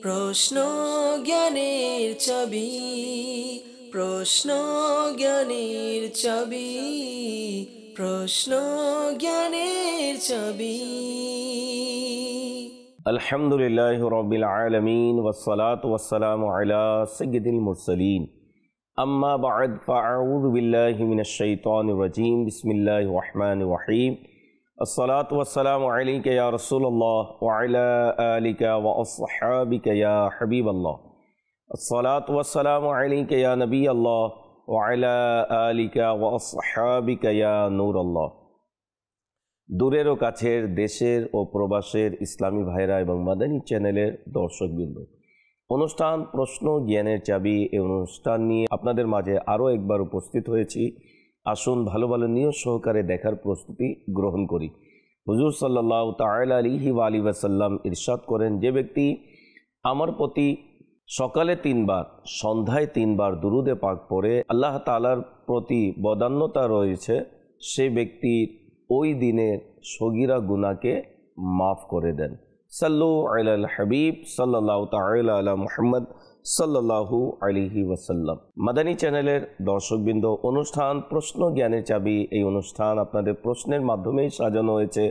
প্রশ্ন জ্ঞানের চাবি, প্রশ্ন জ্ঞানের চাবি, প্রশ্ন জ্ঞানের চাবি। আলহামদুলিল্লাহ রাব্বিল আলামিন ওয়াসসালাতু ওয়াসসালামু আলা সাইয়্যিদিল মুরসালিন। আম্মা বা'দ ফাআউযু বিল্লাহি মিনাশ শাইতানির রাজীম। বিসমিল্লাহির রহমানির রহিম। আসসালাতু ওয়াসসালামু আলাইকা ইয়া রাসূলুল্লাহ ওয়া আলা আলিকা ওয়া আসহাবিকা ইয়া হাবিবাল্লাহ। আসসালাতু ওয়াসসালামু আলাইকা ইয়া নবিয়াল্লাহ ওয়া আলা আলিকা ওয়া আসহাবিকা ইয়া নূরাল্লাহ। দূরের ও কাছের, দেশের ও প্রবাসের ইসলামী ভাইরা এবং মাদানী চ্যানেলের দর্শকবৃন্দ, অনুষ্ঠান প্রশ্ন জ্ঞানের চাবি এই অনুষ্ঠান নিয়ে আপনাদের মাঝে আরও একবার উপস্থিত হয়েছি। আসুন ভালো ভালো নিয়ত সহকারে দেখার প্রস্তুতি গ্রহণ করি। হুজুর সাল্লাল্লাহু তাআলা আলাইহি ওয়া আলিহি ওয়াসাল্লাম ইরশাদ করেন, যে ব্যক্তি আমার প্রতি সকালে 3 বার সন্ধ্যায় 3 বার দুরুদে পাক পড়ে আল্লাহ তাআলার প্রতি বদান্যতা রয়েছে, সে ব্যক্তি ওই দিনের সগীরা গুনাহকে মাফ করে দেন। সাল্লু আলাল হাবিব সাল্লাল্লাহু তাআলা আলা মুহাম্মদ সাল্লাল্লাহু আলাইহি ওয়াসাল্লাম। মাদানী চ্যানেলের দর্শকবৃন্দ, অনুষ্ঠান প্রশ্ন জ্ঞানের চাবি এই অনুষ্ঠান আপনাদের প্রশ্নের মাধ্যমেই সাজানো হয়েছে।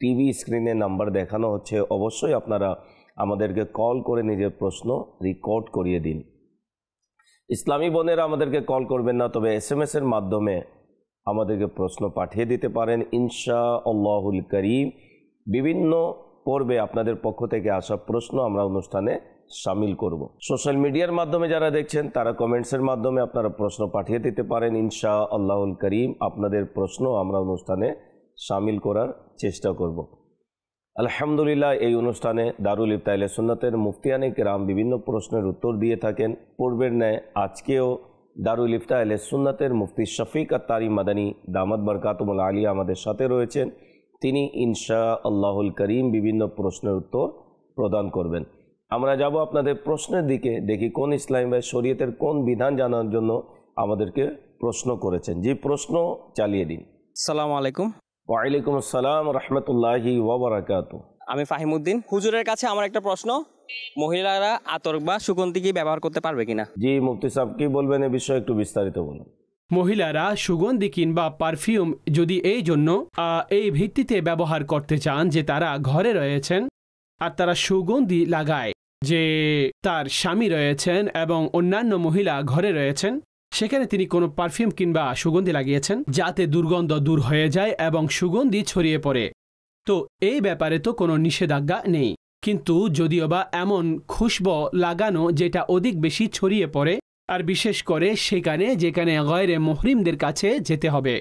টিভি স্ক্রিনে নাম্বার দেখানো হচ্ছে, অবশ্যই আপনারা আমাদেরকে কল করে নিজের প্রশ্ন রেকর্ড করিয়ে দিন। ইসলামী বোনেরা আমাদেরকে কল করবেন না, তবে SMS এর মাধ্যমে আমাদেরকে প্রশ্ন পাঠিয়ে দিতে পারেন ইনশাআল্লাহুল কারীম। বিভিন্ন পর্বে আপনাদের পক্ষ থেকে আসা প্রশ্ন আমরা অনুষ্ঠানে শামিল করব। সোশ্যাল মিডিয়ার মাধ্যমে যারা দেখছেন তারা কমেন্টসের মাধ্যমে আপনারা প্রশ্ন পাঠিয়ে দিতে পারেন ইনশাআল্লাহুল কারীম। আপনাদের প্রশ্ন আমরা অনুষ্ঠানে শামিল করার চেষ্টা করব। আলহামদুলিল্লাহ, এই অনুষ্ঠানে দারুল ইফতা আহলে সুন্নাতের মুফতিয়ানে কেরাম বিভিন্ন প্রশ্নের উত্তর দিয়ে থাকেন। পূর্বের ন্যায় আজকেও দারুল ইফতা আহলে সুন্নাতের মুফতি শফিক আত-তারি মাদানী দামাত বরকাতুহুল আলিয়া আমাদের সাথে রয়েছেন। তিনি ইনশাআল্লাহুল কারীম বিভিন্ন প্রশ্নের উত্তর প্রদান করবেন। আমরা যাব আপনাদের প্রশ্নের দিকে, দেখি কোন ইসলামী ভাই শরীয়তের কোন বিধান জানার জন্য আমাদেরকে প্রশ্ন করেছেন। যে প্রশ্ন চালিয়ে দিন। আসসালামু আলাইকুম। ওয়ালাইকুম আসসালাম রাহমাতুল্লাহি ওয়া বারাকাতুহু। আমি ফাহিমউদ্দিন। হুজুরের কাছে আমার একটা প্রশ্ন, মহিলারা আতর বা সুগন্ধি কি ব্যবহার করতে পারবে কিনা? জি মুফতি সাহেব, কি বলবেন এই বিষয়ে একটু বিস্তারিত বলুন। মহিলারা সুগন্ধি কিংবা পারফিউম যদি এই ভিত্তিতে ব্যবহার করতে চান যে তারা ঘরে রয়েছেন আর তারা সুগন্ধি লাগায়, যে তার স্বামী রয়েছেন এবং অন্যান্য মহিলা ঘরে রয়েছেন, সেখানে তিনি কোনো পারফিউম কিংবা সুগন্ধি লাগিয়েছেন যাতে দুর্গন্ধ দূর হয়ে যায় এবং সুগন্ধি ছড়িয়ে পড়ে, তো এই ব্যাপারে তো কোনো নিষেধাজ্ঞা নেই। কিন্তু যদিও বা এমন খুশবু লাগানো যেটা অধিক বেশি ছড়িয়ে পড়ে, আর বিশেষ করে সেখানে যেখানে গয়রে মুহরিমদের কাছে যেতে হবে,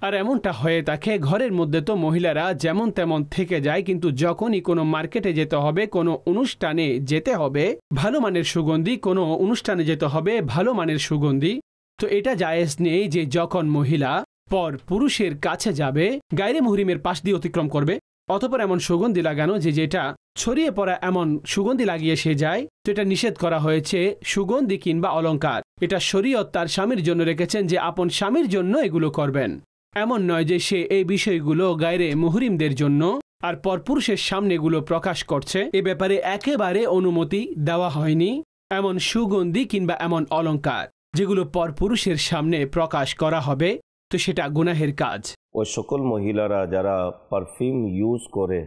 আর এমনটা হয়ে থাকে ঘরের মধ্যে তো মহিলারা যেমন তেমন থেকে যায়, কিন্তু যখনই কোনো মার্কেটে যেতে হবে, কোনো অনুষ্ঠানে যেতে হবে ভালো মানের সুগন্ধি, কোনো অনুষ্ঠানে যেতে হবে ভালো মানের সুগন্ধি, তো এটা জায়েজ নেই যে যখন মহিলা পর পুরুষের কাছে যাবে গায়রে মুহরিমের পাশ দিয়ে অতিক্রম করবে, অতঃপর এমন সুগন্ধি লাগানো যেটা ছড়িয়ে পড়া এমন সুগন্ধি লাগিয়ে সে যায়, তো এটা নিষেধ করা হয়েছে। সুগন্ধি কিংবা অলংকার এটা শরীয়ত তার স্বামীর জন্য রেখেছেন যে আপন স্বামীর জন্য এগুলো করবেন, এমন নয় যে সে এই বিষয়গুলো গায়রে মুহরিমদের জন্য আর পরপুরুষের সামনে এগুলো প্রকাশ করছে। এ ব্যাপারে একেবারে অনুমতি দেওয়া হয়নি এমন সুগন্ধি কিংবা এমন অলংকার যেগুলো পরপুরুষের সামনে প্রকাশ করা হবে, তো সেটা গুনাহের কাজ। ওই সকল মহিলারা যারা পারফিউম ইউজ করে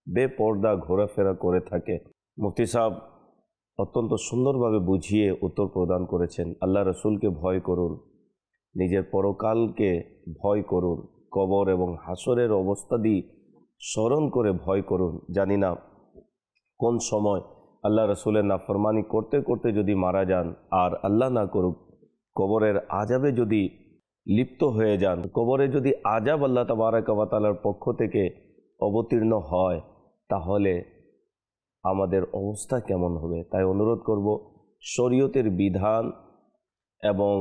বেপর্দা ঘোরাফেরা করে থাকে, মুফতি সাহেব অত্যন্ত সুন্দরভাবে বুঝিয়ে উত্তর প্রদান করেছেন। আল্লাহ রসুলকে ভয় করুন, নিজের পরকালকে ভয় করুন, কবর এবং হাসরের অবস্থা দিয়ে স্মরণ করে ভয় করুন। জানি না কোন সময় আল্লাহ রসুলের নাফরমানি করতে করতে যদি মারা যান, আর আল্লাহ না করুক কবরের আযাবে যদি লিপ্ত হয়ে যান, কবরে যদি আযাব আল্লাহ তাবারাকা ওয়া তাআলার পক্ষ থেকে অবতীর্ণ হয়, তাহলে আমাদের অবস্থা কেমন হবে। তাই অনুরোধ করব, শরীয়তের বিধান এবং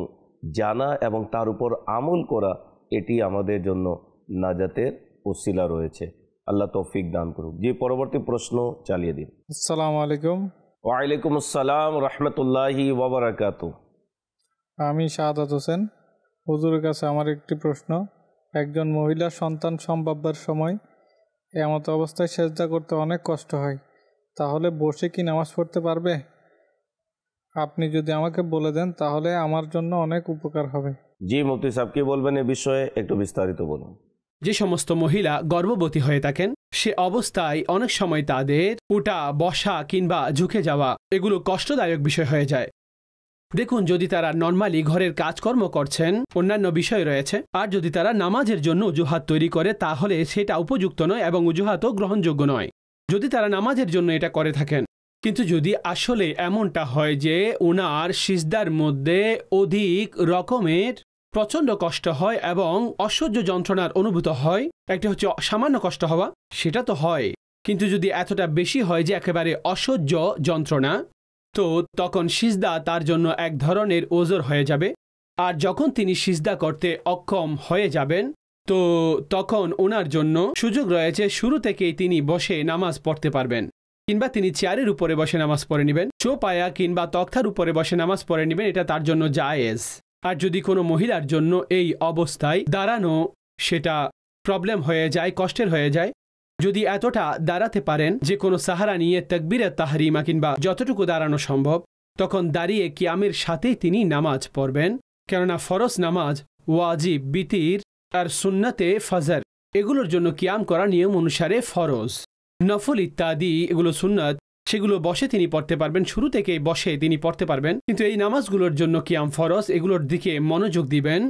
জানা এবং তার উপর আমল করা, এটি আমাদের জন্য নাজাতের ওসিলা রয়েছে। আল্লাহ তৌফিক দান করুক। যে পরবর্তী প্রশ্ন চালিয়ে দিন। আসসালামু আলাইকুম। ওয়ালাইকুম আসসালাম রাহমাতুল্লাহি ওয়া বারাকাতুহু। আমি শাহাদাত হোসেন। হুজুরের কাছে আমার একটি প্রশ্ন, একজন মহিলা সন্তান সম্ভবার সময় এমত অবস্থায় সেজদা করতে অনেক কষ্ট হয়, তাহলে বসে কি নামাজ পড়তে পারবে? আপনি যদি আমাকে বলে দেন তাহলে আমার জন্য অনেক উপকার হবে। জি মুফতি সাহেব, কি বলবেন এ বিষয়ে একটু বিস্তারিত বলুন। যে সমস্ত মহিলা গর্ভবতী হয়ে থাকেন সে অবস্থায় অনেক সময় তাদের উঠা বসা কিংবা ঝুঁকে যাওয়া এগুলো কষ্টদায়ক বিষয় হয়ে যায়। দেখুন, যদি তারা নর্মালি ঘরের কাজকর্ম করছেন, অন্যান্য বিষয় রয়েছে, আর যদি তারা নামাজের জন্য অজুহাত তৈরি করে তাহলে সেটা উপযুক্ত নয় এবং অজুহাতও গ্রহণযোগ্য নয় যদি তারা নামাজের জন্য এটা করে থাকেন। কিন্তু যদি আসলে এমনটা হয় যে ওনার সিজদার মধ্যে অধিক রকমের প্রচণ্ড কষ্ট হয় এবং অসহ্য যন্ত্রণার অনুভূত হয়, একটা হচ্ছে সামান্য কষ্ট হওয়া, সেটা তো হয়, কিন্তু যদি এতটা বেশি হয় যে একেবারে অসহ্য যন্ত্রণা, তো তখন সিজদা তার জন্য এক ধরনের ওজর হয়ে যাবে। আর যখন তিনি সিজদা করতে অক্ষম হয়ে যাবেন তো তখন ওনার জন্য সুযোগ রয়েছে শুরু থেকেই তিনি বসে নামাজ পড়তে পারবেন, কিংবা তিনি চেয়ারের উপরে বসে নামাজ পড়ে নেবেন, চৌপায়া কিংবা তক্তার উপরে বসে নামাজ পড়ে নেবেন, এটা তার জন্য জায়েজ। আর যদি কোনো মহিলার জন্য এই অবস্থায় দাঁড়ানো সেটা প্রবলেম হয়ে যায়, কষ্টের হয়ে যায়, যদি এতটা দাঁড়াতে পারেন যে কোনো সাহারা নিয়ে তাকবীরে তাহরিমা কিংবা যতটুকু দাঁড়ানো সম্ভব, তখন দাঁড়িয়ে কিয়ামের সাথেই তিনি নামাজ পড়বেন। কেননা ফরজ নামাজ, ওয়াজিব, বিতির আর সুন্নতে ফজর এগুলোর জন্য কিয়াম করা নিয়ম অনুসারে ফরজ। নফল ইত্যাদি এগুলো সুন্নত, সেগুলো বসে তিনি পড়তে পারবেন, শুরু থেকে বসে তিনি পড়তে পারবেন, কিন্তু এই নামাজগুলোর জন্য কিয়াম ফরজ, এগুলোর দিকে মনোযোগ দিবেন।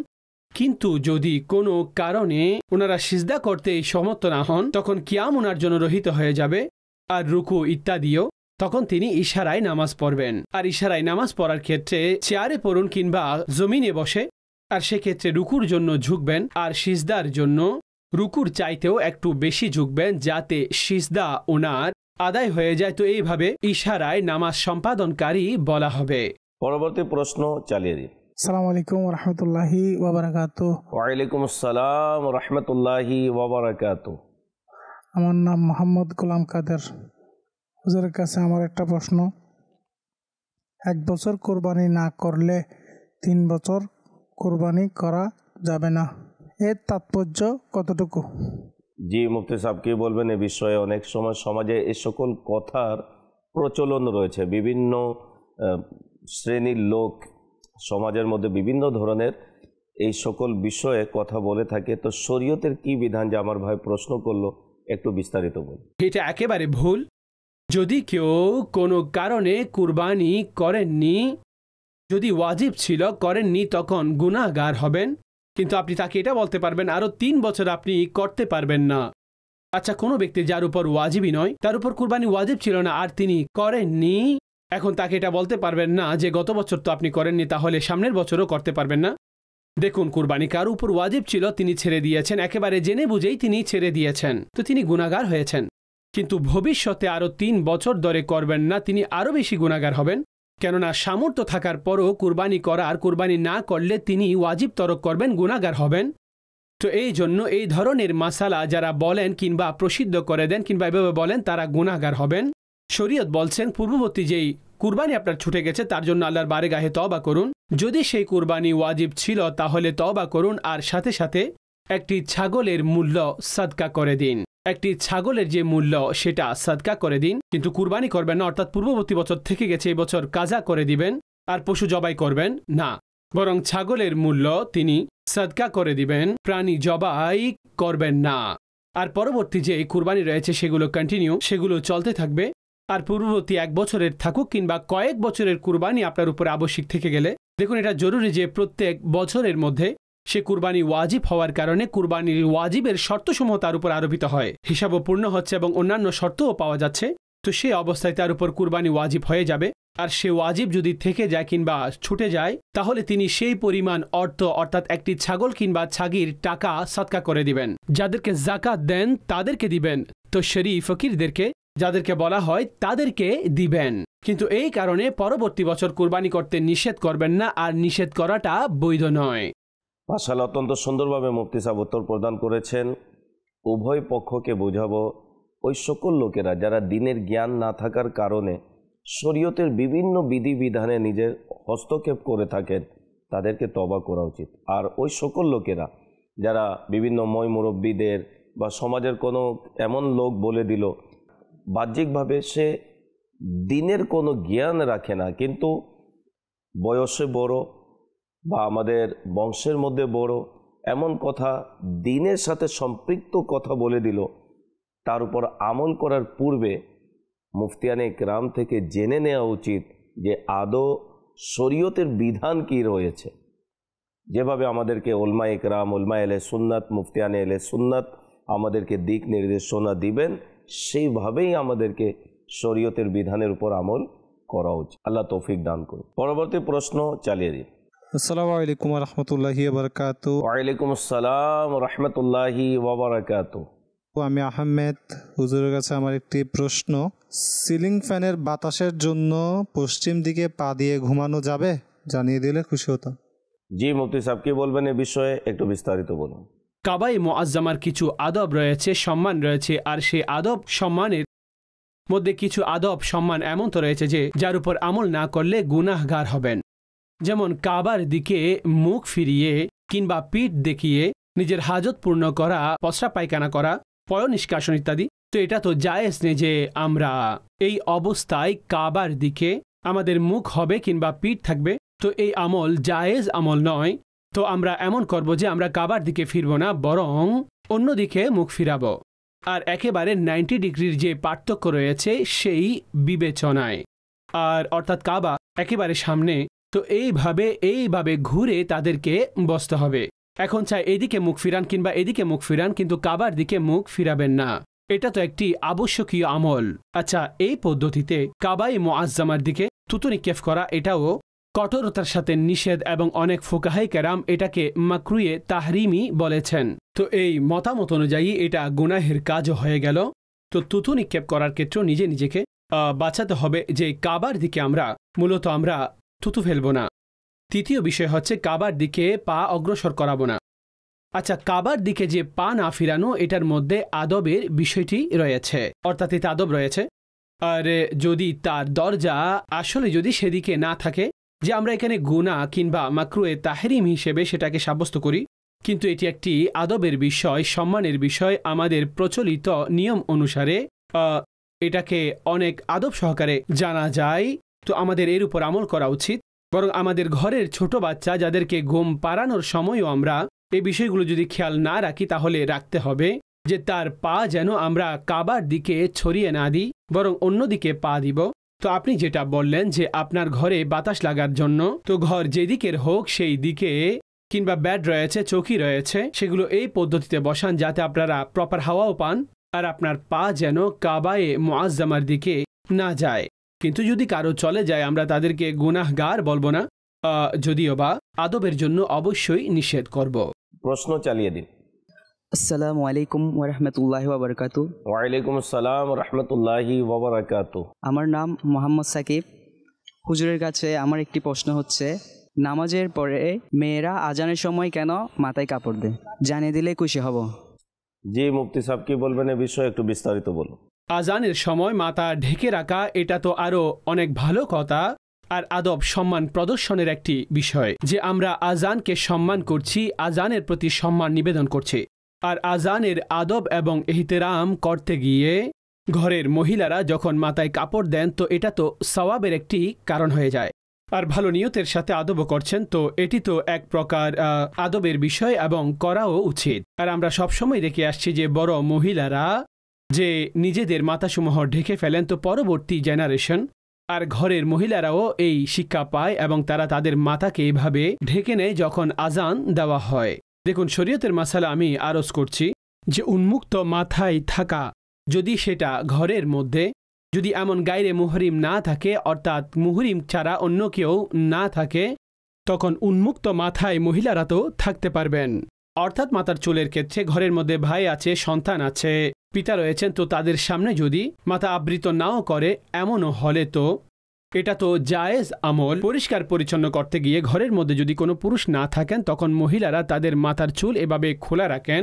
কিন্তু যদি কোনো কারণে ওনারা সিজদা করতে সমর্থ না হন তখন কিয়াম ওনার জন্য রহিত হয়ে যাবে, আর রুকু ইত্যাদিও, তখন তিনি ইশারায় নামাজ পড়বেন। আর ইশারায় নামাজ পড়ার ক্ষেত্রে চেয়ারে পড়ুন কিংবা জমিনে বসে, আর সেক্ষেত্রে রুকুর জন্য ঝুঁকবেন, আর সিজদার জন্য রুকুর চাইতেও একটু বেশি ঝুঁকবেন যাতে সিজদা ওনার আদায় হয়ে যায়। তো এইভাবে ইশারায় নামাজ সম্পাদনকারী বলা হবে। পরবর্তী প্রশ্ন চালিয়ে দিন। আসসালামু আলাইকুম রহমতুল্লাহি ওয়াবারাকাতু। ওয়ালাইকুম আসসালাম রহমতুল্লাহি ওয়াবারাকাতু। আমার নাম মোহাম্মদ গোলাম কাদের। হুজুরের কাছে আমার একটা প্রশ্ন, 1 বছর কোরবানি না করলে 3 বছর কোরবানি করা যাবে না, এর তাৎপর্য কতটুকু? জি মুফতি সাহেব, কি বলবেন এ বিষয়ে? অনেক সময় সমাজে এই সকল কথার প্রচলন রয়েছে, বিভিন্ন শ্রেণীর লোক সমাজের মধ্যে বিভিন্ন ধরনের এই সকল বিষয়ে কথা বলে থাকে। তো শরীয়তের কি বিধান, যে আমার ভাই প্রশ্ন করলো, একটু বিস্তারিত বলুন। এটা একেবারে ভুল। যদি কেউ কোনো কারণে কুরবানি করেননি, যদি ওয়াজিব ছিল করেননি, তখন গুনাহগার হবেন। কিন্তু আপনি তাকে এটা বলতে পারবেন আরও 3 বছর আপনি করতে পারবেন না। আচ্ছা, কোনো ব্যক্তি যার উপর ওয়াজিবই নয়, তার উপর কুরবানি ওয়াজিব ছিল না আর তিনি করেননি, এখন তাকে এটা বলতে পারবেন না যে গত বছর তো আপনি করেননি, তাহলে সামনের বছরও করতে পারবেন না। দেখুন, কুরবানি কার উপর ওয়াজিব ছিল তিনি ছেড়ে দিয়েছেন, একেবারে জেনে বুঝেই তিনি ছেড়ে দিয়েছেন, তো তিনি গুনাহগার হয়েছেন। কিন্তু ভবিষ্যতে আরও 3 বছর ধরে করবেন না, তিনি আরও বেশি গুনাহগার হবেন। কেননা সামর্থ্য থাকার পরও কুরবানি করার, কুরবানি না করলে তিনি ওয়াজিব তরক করবেন, গুনাহগার হবেন। তো এই জন্য এই ধরনের মাসালা যারা বলেন কিংবা প্রসিদ্ধ করে দেন কিংবা এভাবে বলেন, তারা গুনাহগার হবেন। শরীয়ত বলছেন পূর্ববর্তী যেই কুরবানি আপনার ছুটে গেছে তার জন্য আল্লাহর বারগাহে তওবা করুন। যদি সেই কুরবানি ওয়াজিব ছিল তাহলে তওবা করুন, আর সাথে সাথে একটি ছাগলের মূল্য সাদকা করে দিন। একটি ছাগলের যে মূল্য সেটা সাদকা করে দিন, কিন্তু কুরবানি করবেন না, অর্থাৎ পূর্ববর্তী বছর থেকে গেছে এই বছর কাজা করে দিবেন আর পশু জবাই করবেন না, বরং ছাগলের মূল্য তিনি সাদকা করে দিবেন, প্রাণী জবাই করবেন না। আর পরবর্তী যে কুরবানি রয়েছে সেগুলো কন্টিনিউ, সেগুলো চলতে থাকবে। আর পূর্ববর্তী 1 বছরের থাকুক কিংবা কয়েক বছরের কুরবানি আপনার উপরে আবশ্যিক থেকে গেলে, দেখুন এটা জরুরি যে প্রত্যেক বছরের মধ্যে সে কুরবানি ওয়াজিব হওয়ার কারণে কুরবানির ওয়াজিবের শর্তসমূহ তার উপর আরোপিত হয়, হিসাবও পূর্ণ হচ্ছে এবং অন্যান্য শর্তও পাওয়া যাচ্ছে। তো সেই অবস্থায় তার উপর কুরবানি ওয়াজিব হয়ে যাবে। আর সে ওয়াজিব যদি থেকে যায় কিংবা ছুটে যায় তাহলে তিনি সেই পরিমাণ অর্থ, অর্থাৎ একটি ছাগল কিংবা ছাগির টাকা সদকা করে দিবেন। যাদেরকে যাকাত দেন তাদেরকে দিবেন, তো শরীফ ফকিরদেরকে যাদেরকে বলা হয় তাদেরকে দিবেন। কিন্তু এই কারণে পরবর্তী বছর কুরবানি করতে নিষেধ করবেন না, আর নিষেধ করাটা বৈধ নয়। মাশাআল্লাহ, অত্যন্ত সুন্দরভাবে মুফতি সাহেব উত্তর প্রদান করেছেন। উভয় পক্ষকে বোঝাবো, ওই সকল লোকেরা যারা দিনের জ্ঞান না থাকার কারণে শরীয়তের বিভিন্ন বিধিবিধানে নিজের হস্তক্ষেপ করে থাকেন, তাদেরকে তওবা করা উচিত। আর ওই সকল লোকেরা যারা বিভিন্ন ময় মুরব্বীদের বা সমাজের কোনো এমন লোক বলে দিল, বাহ্যিকভাবে সে দিনের কোনো জ্ঞান রাখে না, কিন্তু বয়সে বড় বা আমাদের বংশের মধ্যে বড় এমন কথা, দিনের সাথে সম্পৃক্ত কথা বলে দিল, তার উপর আমল করার পূর্বে মুফতিয়ানে ইকরাম থেকে জেনে নেওয়া উচিত যে আদৌ শরীয়তের বিধান কি রয়েছে। যেভাবে আমাদেরকে উলমা ইকরাম, উলমা এলে সুন্নাত, মুফতিয়ানে এলে সুন্নাত আমাদেরকে দিক নির্দেশনা দিবেন, সেইভাবেই আমাদেরকে শরীয়তের বিধানের উপর আমল করা উচিত। আল্লাহ তৌফিক দান করুন। পরবর্তী প্রশ্ন চালিয়ে দিন। আসসালামু আলাইকুম রহমতুল্লাহি বারকাতু। ওয়ালাইকুম আসসালাম রহমতুল্লাহি ওয়াবারাকাতু। আমি আহমেদ, হুজুরের কাছে আমার একটি প্রশ্ন। সিলিং ফ্যানের বাতাসের জন্য পশ্চিম দিকে পা দিয়ে ঘুমানো যাবে? জানিয়ে দিলে খুশি হতাম। জি মুফতি সাহেব, কি বলবেন এ বিষয়ে, একটু বিস্তারিত বলুন। কাবায়ে মুআজ্জামার কিছু আদব রয়েছে, সম্মান রয়েছে, আর সেই আদব সম্মানের মধ্যে কিছু আদব সম্মান এমন তো রয়েছে যে যার উপর আমল না করলে গুনাহগার হবেন। যেমন কাবার দিকে মুখ ফিরিয়ে কিংবা পিঠ দেখিয়ে নিজের হাজত পূর্ণ করা, পসরা পায়খানা করা, পয় নিষ্কাশন ইত্যাদি। তো এটা তো জায়েজ নেই যে আমরা এই অবস্থায় কাবার দিকে আমাদের মুখ হবে কিংবা পিঠ থাকবে, তো এই আমল জায়েজ আমল নয়। তো আমরা এমন করব যে আমরা কাবার দিকে ফিরব না, বরং অন্যদিকে মুখ ফিরাবো। আর একেবারে 90 ডিগ্রির যে পার্থক্য রয়েছে সেই বিবেচনায়, আর অর্থাৎ কাবা একেবারে সামনে, তো এইভাবে ঘুরে তাদেরকে বসতে হবে। এখন চাই এদিকে মুখ ফিরান কিংবা এদিকে মুখ ফিরান, কিন্তু কাবার দিকে মুখ ফিরাবেন না। এটা তো একটি আবশ্যকীয় আমল। আচ্ছা, এই পদ্ধতিতে কাবায়ে মুআজ্জামার দিকে থুতু নিক্ষেপ করা এটাও কঠোরতার সাথে নিষেধ, এবং অনেক ফুকাহায়ে কেরাম এটাকে মাকরুয়ে তাহরিমি বলেছেন। তো এই মতামত অনুযায়ী এটা গুনাহের কাজও হয়ে গেল। তো থুতু নিক্ষেপ করার ক্ষেত্রেও নিজেকে বাঁচাতে হবে যে কাবার দিকে মূলত আমরা থুতু ফেলবো না। তৃতীয় বিষয় হচ্ছে কাবার দিকে পা অগ্রসর করাবো না। আচ্ছা, কাবার দিকে যে পা না ফিরানো, এটার মধ্যে আদবের বিষয়টি রয়েছে, অর্থাৎ এতে আদব রয়েছে। আর যদি তার দরজা আসলে যদি সেদিকে না থাকে, যে আমরা এখানে গুনাহ কিংবা মাকরুয়ে তাহরিম হিসেবে সেটাকে সাব্যস্ত করি, কিন্তু এটি একটি আদবের বিষয়, সম্মানের বিষয়। আমাদের প্রচলিত নিয়ম অনুসারে এটাকে অনেক আদব সহকারে জানা যায়। তো আমাদের এর উপর আমল করা উচিত। বরং আমাদের ঘরের ছোট বাচ্চা যাদেরকে ঘুম পাড়ানোর সময়ও আমরা এই বিষয়গুলো যদি খেয়াল না রাখি, তাহলে রাখতে হবে যে তার পা যেন আমরা কাবার দিকে ছড়িয়ে না দিই, বরং অন্যদিকে পা দিব। তো আপনি যেটা বললেন যে আপনার ঘরে বাতাস লাগার জন্য, তো ঘর যেদিকের হোক সেই দিকে কিংবা বেড রয়েছে, চৌকি রয়েছে, সেগুলো এই পদ্ধতিতে বসান যাতে আপনারা প্রপার হাওয়াও পান, আর আপনার পা যেন কাবায়ে মুআজ্জামার দিকে না যায়। কিন্তু যদি কারো চলে যায়, আমরা তাদেরকে গুনাহগার বলবো না, যদিও বা আদবের জন্য অবশ্যই নিষেধ করব। প্রশ্ন চালিয়ে দিন। আসসালামু আলাইকুম ওরহমতুল্লাহি ওয়াবারাকাতু। ওয়ালাইকুম আসসালাম রহমতুল্লাহি ওয়াবারাকাতু। আমার নাম মোহাম্মদ সাকিব। হুজুরের কাছে আমার একটি প্রশ্ন হচ্ছে, নামাজের পরে মেয়েরা আজানের সময় কেন মাথায় কাপড় দেয়? জানিয়ে দিলে খুশি হব। জি মুফতি সাহেব, কি বলবেন এ বিষয়ে, একটু বিস্তারিত বলুন। আজানের সময় মাথা ঢেকে রাখা এটা তো আরও অনেক ভালো কথা, আর আদব সম্মান প্রদর্শনের একটি বিষয় যে আমরা আজানকে সম্মান করছি, আজানের প্রতি সম্মান নিবেদন করছি। আর আজানের আদব এবং ইহতিরাম করতে গিয়ে ঘরের মহিলারা যখন মাথায় কাপড় দেন, তো এটা তো সওয়াবের একটি কারণ হয়ে যায়। আর ভালো নিয়তের সাথে আদবও করছেন, তো এটি তো এক প্রকার আদবের বিষয় এবং করাও উচিত। আর আমরা সবসময় দেখে আসছি যে বড় মহিলারা যে নিজেদের মাথাসমূহ ঢেকে ফেলেন, তো পরবর্তী জেনারেশন আর ঘরের মহিলারাও এই শিক্ষা পায় এবং তারা তাদের মাথাকে এভাবে ঢেকে নেয় যখন আজান দেওয়া হয়। দেখুন, শরীয়তের মাসালা আমি আরজ করছি যে উন্মুক্ত মাথায় থাকা, যদি সেটা ঘরের মধ্যে যদি এমন গায়রে মুহরিম না থাকে, অর্থাৎ মুহরিম ছাড়া অন্য কেউ না থাকে, তখন উন্মুক্ত মাথায় মহিলারা তো থাকতে পারবেন। অর্থাৎ মাথার চুলের ক্ষেত্রে ঘরের মধ্যে ভাই আছে, সন্তান আছে, পিতা রয়েছেন, তো তাদের সামনে যদি মাথা আবৃত নাও করে, এমনও হলে তো এটা তো জায়েজ আমল। পরিষ্কার পরিচ্ছন্ন করতে গিয়ে ঘরের মধ্যে যদি কোনো পুরুষ না থাকেন, তখন মহিলারা তাদের মাথার চুল এভাবে খোলা রাখেন,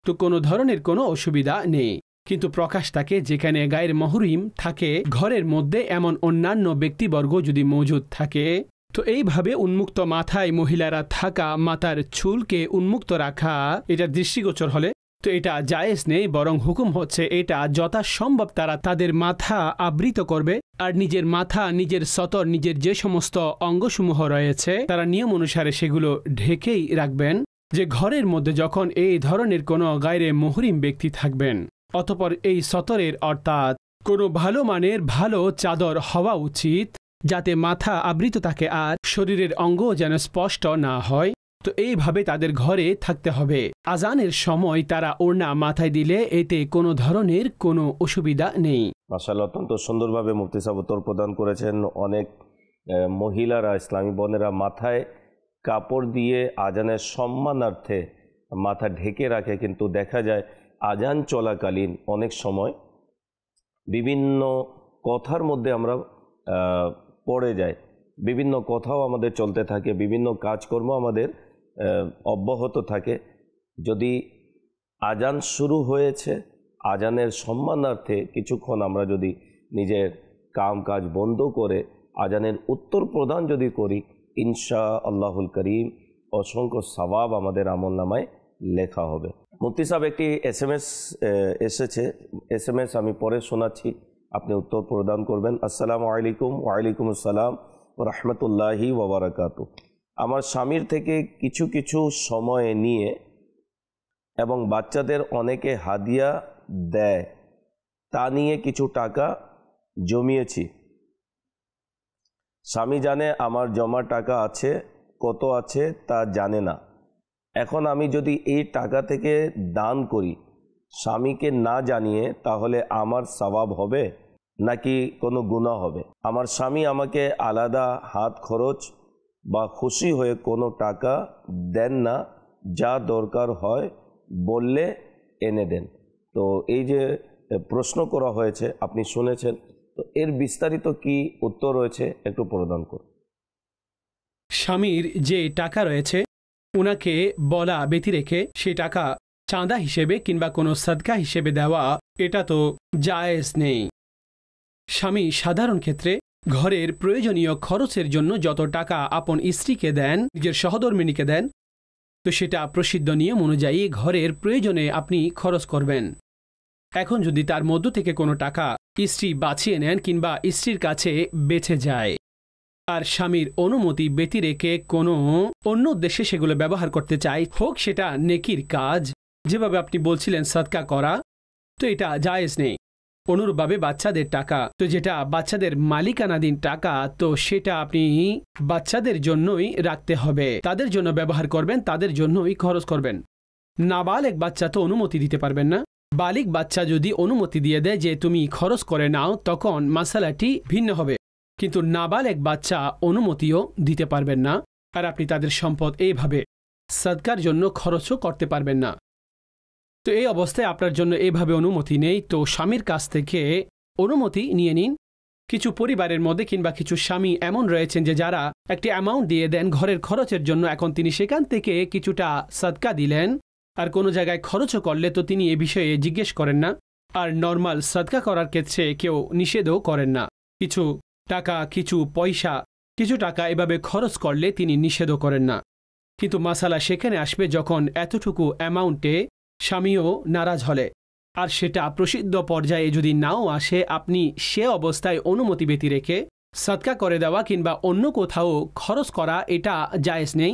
তো কোনো ধরনের কোনো অসুবিধা নেই। কিন্তু প্রকাশ থাকে যেখানে গায়ের মহরিম থাকে, ঘরের মধ্যে এমন অন্যান্য ব্যক্তিবর্গ যদি মজুদ থাকে, তো এইভাবে উন্মুক্ত মাথায় মহিলারা থাকা, মাথার চুলকে উন্মুক্ত রাখা, এটা দৃষ্টিগোচর হলে তো এটা জায়েজ নেই, বরং হুকুম হচ্ছে এটা যথাসম্ভব তারা তাদের মাথা আবৃত করবে আর নিজের মাথা, নিজের সতর, নিজের যে সমস্ত অঙ্গসমূহ রয়েছে তারা নিয়ম অনুসারে সেগুলো ঢেকেই রাখবেন, যে ঘরের মধ্যে যখন এই ধরনের কোনো গায়রে মুহরিম ব্যক্তি থাকবেন অতঃপর এই সতরের অর্থাৎ কোনো ভালো মানের ভালো চাদর হওয়া উচিত যাতে মাথা আবৃত থাকে আর শরীরের অঙ্গ যেন স্পষ্ট না হয়। তো এইভাবে তাদের ঘরে থাকতে হবে। আজানের সময় তারা ওড়না মাথায় দিলে এতে কোনো ধরনের কোনো অসুবিধা নেই। মাশাআল্লাহ, অত্যন্ত সুন্দরভাবে মুফতি সাহেব উত্তর প্রদান করেছেন। অনেক মহিলারা, ইসলামী বোনেরা মাথায় কাপড় দিয়ে আজানের সম্মানার্থে মাথা ঢেকে রাখে, কিন্তু দেখা যায় আজান চলাকালীন অনেক সময় বিভিন্ন কথার মধ্যে আমরা পড়ে যাই, বিভিন্ন কথাও আমাদের চলতে থাকে, বিভিন্ন কাজকর্ম আমাদের অব্যাহত থাকে। যদি আজান শুরু হয়েছে, আজানের সম্মানার্থে কিছুক্ষণ আমরা যদি নিজের কাম কাজ বন্ধ করে আজানের উত্তর প্রদান যদি করি, ইনশা আল্লাহুল করিম অসংখ্য সওয়াব আমাদের আমলনামায় লেখা হবে। মুফতি সাহেব, একটি SMS এসেছে, SMS আমি পরে শোনাচ্ছি, আপনি উত্তর প্রদান করবেন। আসসালামু আলাইকুম। ওয়ালাইকুম আসসালাম ওয়া রাহমাতুল্লাহি ওয়া বারাকাতুহু। আমার স্বামীর থেকে কিছু কিছু সময় নিয়ে এবং বাচ্চাদের অনেকে হাদিয়া দেয়, তা নিয়ে কিছু টাকা জমিয়েছি। স্বামী জানে আমার জমা টাকা আছে, কত আছে তা জানে না। এখন আমি যদি এই টাকা থেকে দান করি স্বামীকে না জানিয়ে, তাহলে আমার সওয়াব হবে নাকি কোনো গুনাহ হবে? আমার স্বামী আমাকে আলাদা হাত খরচ বা খুশি হয়ে কোনো টাকা দেন না, যা দরকার হয় বললে এনে দেন। তো এই যে প্রশ্ন করা হয়েছে আপনি শুনেছেন, তো এর বিস্তারিত কি উত্তর রয়েছে একটু প্রদান করুন। স্বামীর যে টাকা রয়েছে উনাকে বলা ব্যতি রেখে সেই টাকা চাঁদা হিসেবে কিংবা কোনো সাদকা হিসেবে দেওয়া, এটা তো জায়েজ নেই। স্বামী সাধারণ ক্ষেত্রে ঘরের প্রয়োজনীয় খরচের জন্য যত টাকা আপন স্ত্রীকে দেন, নিজের সহধর্মিণীকে দেন, তো সেটা প্রসিদ্ধ নিয়ম অনুযায়ী ঘরের প্রয়োজনে আপনি খরচ করবেন। এখন যদি তার মধ্য থেকে কোনো টাকা স্ত্রী বাছিয়ে নেন কিংবা স্ত্রীর কাছে বেঁচে যায় আর স্বামীর অনুমতি ব্যতি রেখে কোনো অন্য উদ্দেশ্যে সেগুলো ব্যবহার করতে চায়, হোক সেটা নেকির কাজ, যেভাবে আপনি বলছিলেন সাদকা করা, তো এটা জায়েজ নেই। অনুরূপভাবে বাচ্চাদের টাকা, তো যেটা বাচ্চাদের মালিকানাধীন টাকা, তো সেটা আপনি বাচ্চাদের জন্যই রাখতে হবে, তাদের জন্য ব্যবহার করবেন, তাদের জন্যই খরচ করবেন। নাবালেগ বাচ্চা তো অনুমতি দিতে পারবেন না। বালিক বাচ্চা যদি অনুমতি দিয়ে দেয় যে তুমি খরচ করে নাও, তখন মাসালাটি ভিন্ন হবে, কিন্তু নাবালেগ বাচ্চা অনুমতিও দিতে পারবেন না আর আপনি তাদের সম্পদ এইভাবে সাদকার জন্য খরচও করতে পারবেন না। তো এই অবস্থায় আপনার জন্য এইভাবে অনুমতি নেই, তো স্বামীর কাছ থেকে অনুমতি নিয়ে নিন। কিছু পরিবারের মধ্যে কিংবা কিছু স্বামী এমন রয়েছেন যে যারা একটি অ্যামাউন্ট দিয়ে দেন ঘরের খরচের জন্য, এখন তিনি সেখান থেকে কিছুটা সাদকা দিলেন আর কোনো জায়গায় খরচও করলে তো তিনি এ বিষয়ে জিজ্ঞেস করেন না, আর নর্মাল সাদকা করার ক্ষেত্রে কেউ নিষেধও করেন না। কিছু টাকা, কিছু পয়সা, কিছু টাকা এভাবে খরচ করলে তিনি নিষেধও করেন না, কিন্তু মাসালা সেখানে আসবে যখন এতটুকু অ্যামাউন্টে স্বামীও নারাজ হলে আর সেটা প্রসিদ্ধ পর্যায়ে যদি নাও আসে, আপনি সে অবস্থায় অনুমতি ব্যতি রেখে সাদকা করে দেওয়া কিংবা অন্য কোথাও খরচ করা এটা জায়েজ নেই।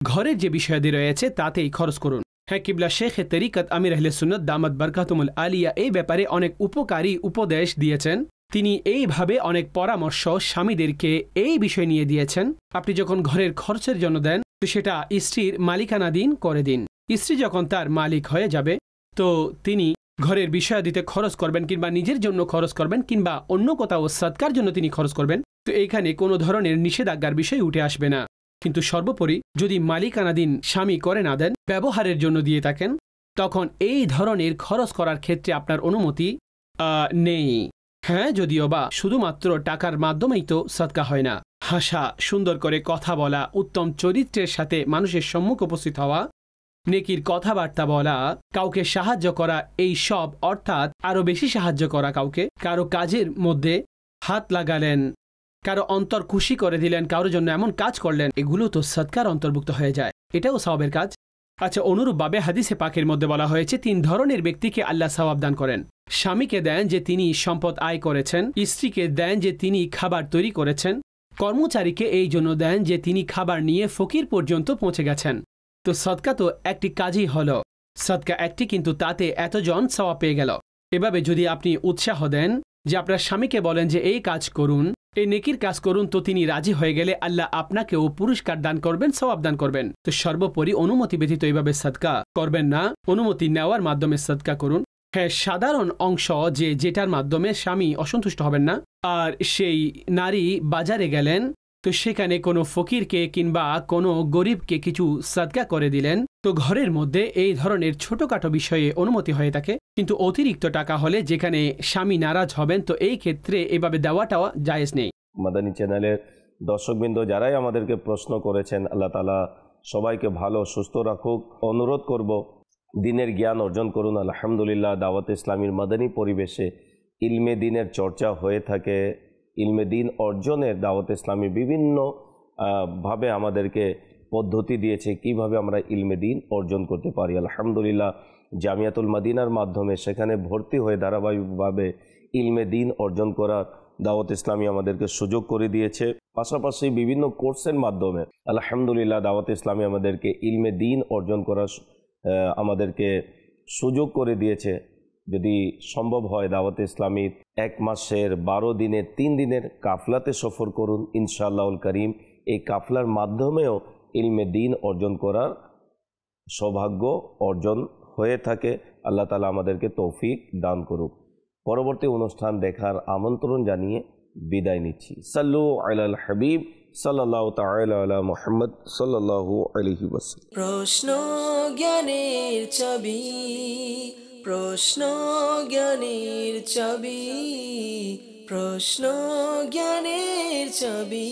ঘরের যে বিষয়াদি রয়েছে তাতেই খরচ করুন। হ্যাঁ, কিবলা শেখ তরিকত আমির আহলে সুন্নাত দামাত বরকাতুমুল আলিয়া এই ব্যাপারে অনেক উপকারী উপদেশ দিয়েছেন। তিনি এইভাবে অনেক পরামর্শ স্বামীদেরকে এই বিষয় নিয়ে দিয়েছেন। আপনি যখন ঘরের খরচের জন্য দেন, তো সেটা স্ত্রীর মালিকানাধীন করে দিন। স্ত্রী যখন তার মালিক হয়ে যাবে, তো তিনি ঘরের বিষয়াদিতে খরচ করবেন কিংবা নিজের জন্য খরচ করবেন কিংবা অন্য কোথাও সাদকার জন্য তিনি খরচ করবেন, তো এইখানে কোনো ধরনের নিষেধাজ্ঞার বিষয় উঠে আসবে না। কিন্তু সর্বোপরি যদি মালিকানাধীন স্বামী করে না দেন, ব্যবহারের জন্য দিয়ে থাকেন, তখন এই ধরনের খরচ করার ক্ষেত্রে আপনার অনুমতি নেই। হ্যাঁ, যদিও বা শুধুমাত্র টাকার মাধ্যমেই তো সাদকা হয় না। হাসা, সুন্দর করে কথা বলা, উত্তম চরিত্রের সাথে মানুষের সম্মুখ উপস্থিত হওয়া, নেকির কথাবার্তা বলা, কাউকে সাহায্য করা, এই সব অর্থাৎ আরো বেশি সাহায্য করা, কাউকে কারো কাজের মধ্যে হাত লাগালেন, কারো অন্তর খুশি করে দিলেন, কারোর জন্য এমন কাজ করলেন, এগুলো তো সাদকার অন্তর্ভুক্ত হয়ে যায়, এটাও সওয়াবের কাজ। আচ্ছা, অনুরূপভাবে হাদিসে পাকের মধ্যে বলা হয়েছে 3 ধরনের ব্যক্তিকে আল্লাহ সওয়াব দান করেন। স্বামীকে দেন যে তিনি সম্পদ আয় করেছেন, স্ত্রীকে দেন যে তিনি খাবার তৈরি করেছেন, কর্মচারীকে এই জন্য দেন যে তিনি খাবার নিয়ে ফকির পর্যন্ত পৌঁছে গেছেন। তো সদকা তো একটি কাজই হলো, সদকা একটি, কিন্তু তাতে এতজন সওয়াব পেয়ে গেল। এভাবে যদি আপনি উৎসাহ দেন যে আপনার স্বামীকে বলেন যে এই কাজ করুন, এই নেকির কাজ করুন, তো তিনি রাজি হয়ে গেলে আল্লাহ আপনাকেও পুরস্কার দান করবেন, সওয়াব দান করবেন। তো সর্বোপরি অনুমতি ব্যতীত এইভাবে সদকা করবেন না, অনুমতি নেওয়ার মাধ্যমে সদকা করুন। হ্যাঁ, সাধারণ অংশ যেটার মাধ্যমে স্বামী অসন্তুষ্ট হবেন না। আর সেই নারী বাজারে গেলেন, তো সেখানে কোনো ফকিরকে কিংবা কোনো গরিবকে কিছু সদকা করে দিলেন, তো ঘরের মধ্যে এই ধরনের ছোটখাটো বিষয়ে অনুমতি হয়ে থাকে। কিন্তু অতিরিক্ত টাকা হলে যেখানে স্বামী নারাজ হবেন, তো এই ক্ষেত্রে এভাবে দেওয়াটাও জায়েজ নেই। মাদানী চ্যানেলের দর্শকবৃন্দ যারাই আমাদেরকে প্রশ্ন করেছেন, আল্লাহ তাআলা সবাইকে ভালো সুস্থ রাখুক। অনুরোধ করব দিনের জ্ঞান অর্জন করুন। আলহামদুলিল্লাহ, দাওয়াত ইসলামীর মাদানী পরিবেশে ইলমে দিনের চর্চা হয়ে থাকে। ইলমে দিন অর্জনের দাওয়াত ইসলামী বিভিন্ন ভাবে আমাদেরকে পদ্ধতি দিয়েছে কিভাবে আমরা ইলমে দিন অর্জন করতে পারি। আলহামদুলিল্লাহ, জামিয়াতুল মাদিনার মাধ্যমে সেখানে ভর্তি হয়ে ধারাবাহিকভাবে ইলমে দিন অর্জন করার দাওয়াত ইসলামী আমাদেরকে সুযোগ করে দিয়েছে। পাশাপাশি বিভিন্ন কোর্সের মাধ্যমে আলহামদুলিল্লাহ দাওয়াত ইসলামী আমাদেরকে ইলমে দিন অর্জন করার আমাদেরকে সুযোগ করে দিয়েছে। যদি সম্ভব হয় দাওয়াত ইসলামীর 1 মাসের 12 দিনের 3 দিনের কাফলাতে সফর করুন ইনশাআল্লাহুল করিম। এই কাফলার মাধ্যমেও ইলমে দিন অর্জন করার সৌভাগ্য অর্জন হয়ে থাকে। আল্লাহ তাআলা আমাদেরকে তৌফিক দান করুক। পরবর্তী অনুষ্ঠান দেখার আমন্ত্রণ জানিয়ে বিদায় নিচ্ছি। সাল্লু আলাল হাবিব সাল্লাল্লাহু তাআলা আলা মুহাম্মদ সাল্লাল্লাহু আলাইহি ওয়াসাল্লাম। প্রশ্ন জ্ঞানের চাবি, প্রশ্ন জ্ঞানের চাবি, প্রশ্ন জ্ঞানের চাবি।